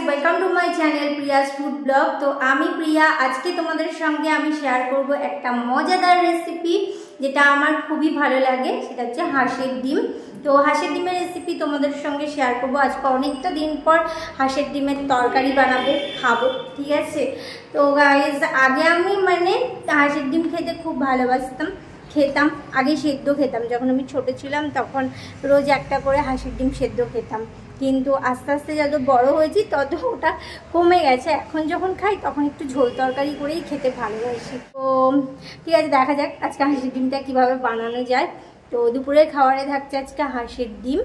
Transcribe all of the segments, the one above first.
Welcome to my channel Prius food blog. তো আমি প্রিয়া, আজকে তোমাদের সঙ্গে আমি শেয়ার করব একটা মজাদার রেসিপি যেটা আমার খুবই ভালো লাগে, সেটা হচ্ছে হাঁসের ডিম। তো হাঁসের ডিমের রেসিপি তোমাদের সঙ্গে শেয়ার করব। আজকে অনেকটা দিন পর হাঁসের ডিমের তরকারি বানাবো, খাবো, ঠিক আছে। তো গাইজ, আগে আমি হাঁসের ডিম খেতে খুব ভালোবাসতাম, খেতাম। আগে সেদ্ধ খেতাম, যখন আমি ছোট ছিলাম তখন রোজ একটা করে হাঁসের ডিম সেদ্ধ খেতাম। কিন্তু আস্তে আস্তে যত বড় হয়েছি তত ওটা কমে গেছে। এখন যখন খাই তখন একটু ঝোল তরকারি করেই খেতে ভালোবাসি। তো ঠিক আছে, দেখা যাক আজকে হাঁসের ডিমটা কীভাবে বানানো যায়। তো দুপুরের খাবারে থাকছে আজকে হাঁসের ডিম।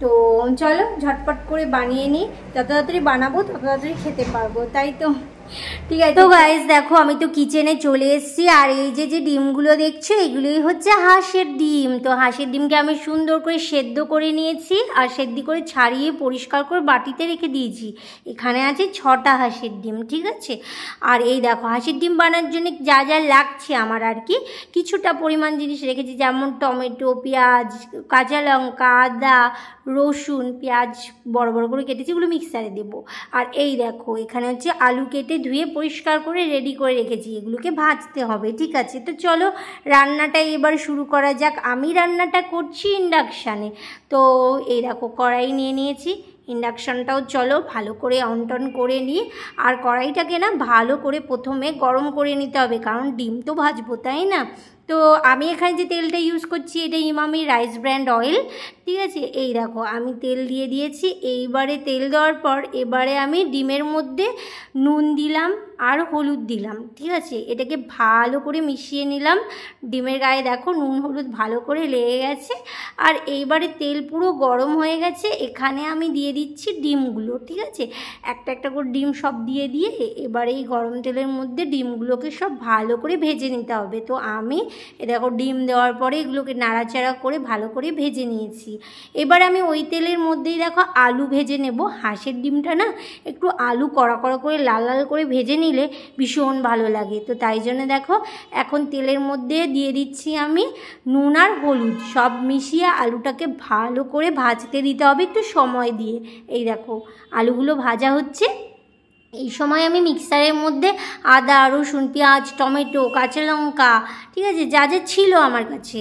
তো চলো ঝটপট করে বানিয়ে নিই, যত তাড়াতাড়ি বানাবো তত তাড়াতাড়ি খেতে পারবো, তাই তো? ঠিক আছে। তো গাইস দেখো, আমি তো কিচেনে চলে এসেছি, আর এই যে ডিমগুলো দেখছো এগুলোই হচ্ছে হাঁসের ডিম। তো হাঁসের ডিমকে আমি সুন্দর করে সেদ্ধ করে নিয়েছি, আর সেদ্ধ করে ছাড়িয়ে পরিষ্কার করে বাটিতে রেখে দিয়েছি। এখানে আছে 6টা হাঁসের ডিম, ঠিক আছে। আর এই দেখো, হাঁসের ডিম বানানোর জন্য যা যা লাগছে আমার আর কি কিছুটা পরিমাণ জিনিস রেখেছি, যেমন টমেটো, পেঁয়াজ, কাঁচা লঙ্কা, আদা, রসুন, পেঁয়াজ বড় বড় করে কেটেছি, এগুলো মিক্সারে দেবো। আর এই দেখো, এখানে হচ্ছে আলু কেটে ধুয়ে পরিষ্কার করে রেডি করে রেখেছি, এগুলোকে ভাজতে হবে, ঠিক আছে। তো চলো রান্নাটা এবার শুরু করা যাক। আমি রান্নাটা করছি ইন্ডাকশানে। তো এই দেখো, কড়াই নিয়ে নিয়েছি। ইন্ডাকশানটাও চলো ভালো করে অন টন করে নিই। আর কড়াইটাকে না ভালো করে প্রথমে গরম করে নিতে হবে, কারণ ডিম তো ভাজবো, তাই না। তো আমি এখানে যে তেলটা ইউজ করছি এটা ইমামি রাইস ব্র্যান্ড অয়েল, ঠিক আছে। এই দেখো, আমি তেল দিয়ে দিয়েছি। এইবারে তেল দেওয়ার পর এবারে আমি ডিমের মধ্যে নুন দিলাম আর হলুদ দিলাম, ঠিক আছে। এটাকে ভালো করে মিশিয়ে নিলাম। ডিমের গায়ে দেখো নুন হলুদ ভালো করে লেগে গেছে। আর এইবারে তেল পুরো গরম হয়ে গেছে, এখানে আমি দিয়ে দিচ্ছি ডিমগুলো, ঠিক আছে। একটা একটা করে ডিম সব দিয়ে এবারে এই গরম তেলের মধ্যে ডিমগুলোকে সব ভালো করে ভেজে নিতে হবে। তো আমি দেখো ডিম দেওয়ার পরে এগুলোকে নাড়াচাড়া করে ভালো করে ভেজে নিয়েছি। এবার আমি ওই তেলের মধ্যেই দেখো আলু ভেজে নেব। হাঁসের ডিমটা না একটু আলু কড়া কড়া করে লাল লাল করে ভেজে নিলে ভীষণ ভালো লাগে। তো তাই জন্য দেখো এখন তেলের মধ্যে দিয়ে দিচ্ছি আমি নুন আর হলুদ, সব মিশিয়ে আলুটাকে ভালো করে ভাজতে দিতে হবে একটু সময় দিয়ে। এই দেখো আলুগুলো ভাজা হচ্ছে। এই সময় আমি মিক্সারের মধ্যে আদা, রসুন, পেঁয়াজ, টমেটো, কাঁচা লঙ্কা, ঠিক আছে, যা যা ছিল আমার কাছে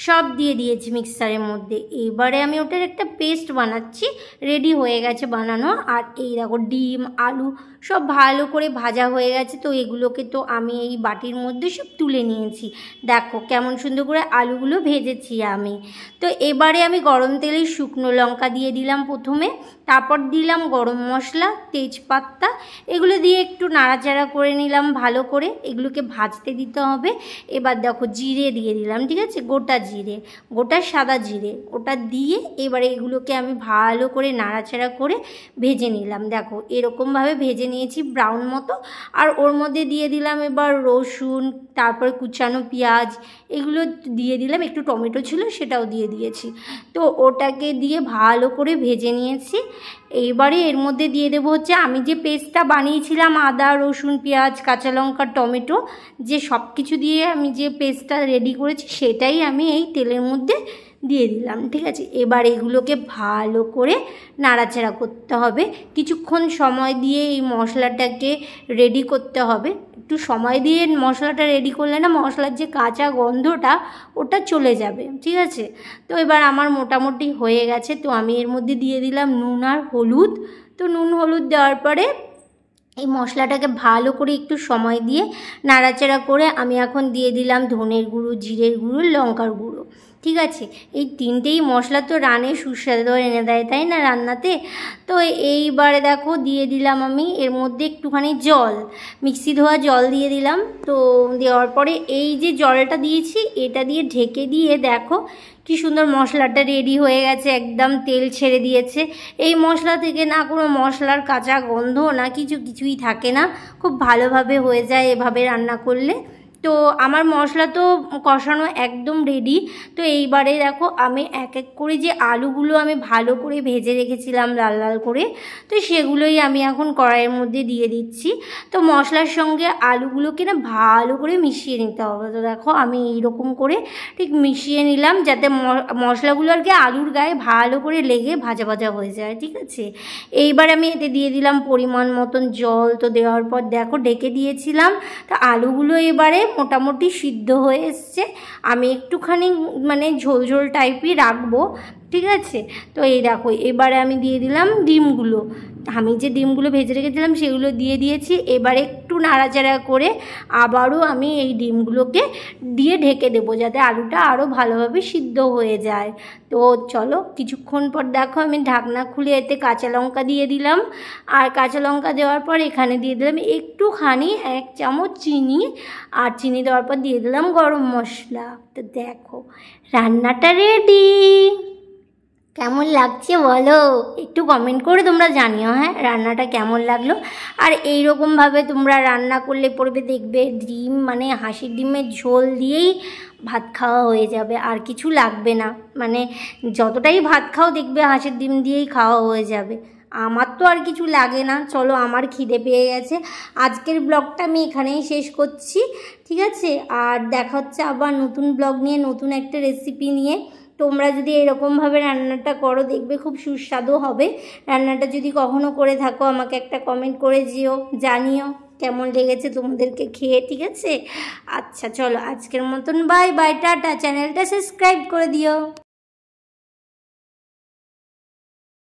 সব দিয়ে দিয়েছি মিক্সারের মধ্যে। এবারে আমি ওটার একটা পেস্ট বানাচ্ছি, রেডি হয়ে গেছে বানানো। আর এই দেখো ডিম, আলু সব ভালো করে ভাজা হয়ে গেছে। তো এগুলোকে তো আমি এই বাটির মধ্যে সব তুলে নিয়েছি। দেখো কেমন সুন্দর করে আলুগুলো ভেজেছি আমি। তো এবারে আমি গরম তেলে শুকনো লঙ্কা দিয়ে দিলাম প্রথমে, তারপর দিলাম গরম মশলা, তেজপাতা, এগুলো দিয়ে একটু নাড়াচাড়া করে নিলাম ভালো করে। এগুলোকে ভাজতে দিতে হবে। এবার দেখো জিরে দিয়ে দিলাম, ঠিক আছে, গোটা জিরে, গোটা সাদা জিরে, ওটা দিয়ে এবারে এগুলোকে আমি ভালো করে নাড়াচাড়া করে ভেজে নিলাম। দেখো এরকমভাবে ভেজে নিয়েছি ব্রাউন মতো। আর ওর মধ্যে দিয়ে দিলাম এবার রসুন, তারপরে কুচানো পেঁয়াজ, এগুলো দিয়ে দিলাম। একটু টমেটো ছিল সেটাও দিয়ে দিয়েছি। তো ওটাকে দিয়ে ভালো করে ভেজে নিয়েছি। এইবারে এর মধ্যে দিয়ে দেবো হচ্ছে আমি যে পেস্টটা বানিয়েছিলাম, আদা, রসুন, পেঁয়াজ, কাঁচা লঙ্কা, টমেটো, যে সব কিছু দিয়ে আমি যে পেস্টটা রেডি করেছি সেটাই আমি এই তেলের মধ্যে দিয়ে দিলাম, ঠিক আছে। এবার এগুলোকে ভালো করে নাড়াচাড়া করতে হবে, কিছুক্ষণ সময় দিয়ে এই মশলাটাকে রেডি করতে হবে। একটু সময় দিয়ে মশলাটা রেডি করলে না মশলার যে কাঁচা গন্ধটা ওটা চলে যাবে, ঠিক আছে। তো এবার আমার মোটামুটি হয়ে গেছে। তো আমি এর মধ্যে দিয়ে দিলাম নুন আর হলুদ। তো নুন হলুদ দেওয়ার পরে এই মশলাটাকে ভালো করে একটু সময় দিয়ে নাড়াচাড়া করে আমি এখন দিয়ে দিলাম ধনের গুঁড়ো, জিরের গুঁড়ো, লঙ্কার গুঁড়ো, ঠিক আছে। এই তিনটেই মশলা তো রানে সুস্বাদু এনে দেয়, তাই না, রান্নাতে। তো এইবারে দেখো দিয়ে দিলাম আমি এর মধ্যে একটুখানি জল, মিক্সি ধোয়া জল দিয়ে দিলাম। তো দেওয়ার পরে এই যে জলটা দিয়েছি এটা দিয়ে ঢেকে দিয়ে দেখো কি সুন্দর মশলাটা রেডি হয়ে গেছে, একদম তেল ছেড়ে দিয়েছে। এই মশলা থেকে না কোনো মশলার কাঁচা গন্ধ না কিছুই থাকে না, খুব ভালোভাবে হয়ে যায় এভাবে রান্না করলে। তো আমার মশলা তো কষানো একদম রেডি। তো এইবারে দেখো আমি এক এক করে যে আলুগুলো আমি ভালো করে ভেজে রেখেছিলাম লাল লাল করে, তো সেগুলোই আমি এখন কড়াইয়ের মধ্যে দিয়ে দিচ্ছি। তো মশলার সঙ্গে আলুগুলোকে না ভালো করে মিশিয়ে নিতে হবে। তো দেখো আমি এইরকম করে ঠিক মিশিয়ে নিলাম, যাতে মশলাগুলো আর কি আলুর গায়ে ভালো করে লেগে ভাজা ভাজা হয়ে যায়, ঠিক আছে। এইবার আমি এতে দিয়ে দিলাম পরিমাণ মতন জল। তো দেওয়ার পর দেখো ঢেকে দিয়েছিলাম। তো আলুগুলো এবারে মোটামুটি সিদ্ধ হয়ে এসছে। আমি একটুখানি মানে ঝোল ঝোল টাইপই রাখবো, ঠিক আছে। তো এই দেখো এবারে আমি দিয়ে দিলাম ডিমগুলো। আমি যে ডিমগুলো ভেজে রেখেছিলাম সেগুলো দিয়ে দিয়েছি। এবার একটু নাড়াচাড়া করে আবারও আমি এই ডিমগুলোকে দিয়ে ঢেকে দেবো, যাতে আলুটা আরও ভালোভাবে সিদ্ধ হয়ে যায়। তো চলো কিছুক্ষণ পর দেখো আমি ঢাকনা খুলে এতে কাঁচা লঙ্কা দিয়ে দিলাম। আর কাঁচা লঙ্কা দেওয়ার পর এখানে দিয়ে দিলাম একটুখানি 1 চামচ চিনি। আর চিনি দেওয়ার পর দিয়ে দিলাম গরম মশলা। তো দেখো রান্নাটা রেডি। কেমন লাগছে বলো, একটু কমেন্ট করে তোমরা জানিও হ্যাঁ রান্নাটা কেমন লাগলো। আর এই রকমভাবে তোমরা রান্না করলে পড়বে দেখবে ডিম মানে হাঁসের ডিমের ঝোল দিয়েই ভাত খাওয়া হয়ে যাবে, আর কিছু লাগবে না। মানে যতটাই ভাত খাও দেখবে হাঁসের ডিম দিয়েই খাওয়া হয়ে যাবে। আমার তো আর কিছু লাগে না। চলো আমার খিদে পেয়ে গেছে। আজকের ব্লগটা আমি এখানেই শেষ করছি, ঠিক আছে। আর দেখা হচ্ছে আবার নতুন ব্লগ নিয়ে, নতুন একটা রেসিপি নিয়ে। তোমরা যদি এরকমভাবে রান্নাটা করো দেখবে খুব সুস্বাদু হবে। রান্নাটা যদি কখনো করে থাকো আমাকে একটা কমেন্ট করে জানিও কেমন লেগেছে তোমাদেরকে খেয়ে, ঠিক আছে। আচ্ছা চলো আজকের মতন বাই বাই, টাটা। চ্যানেলটা সাবস্ক্রাইব করে দিও।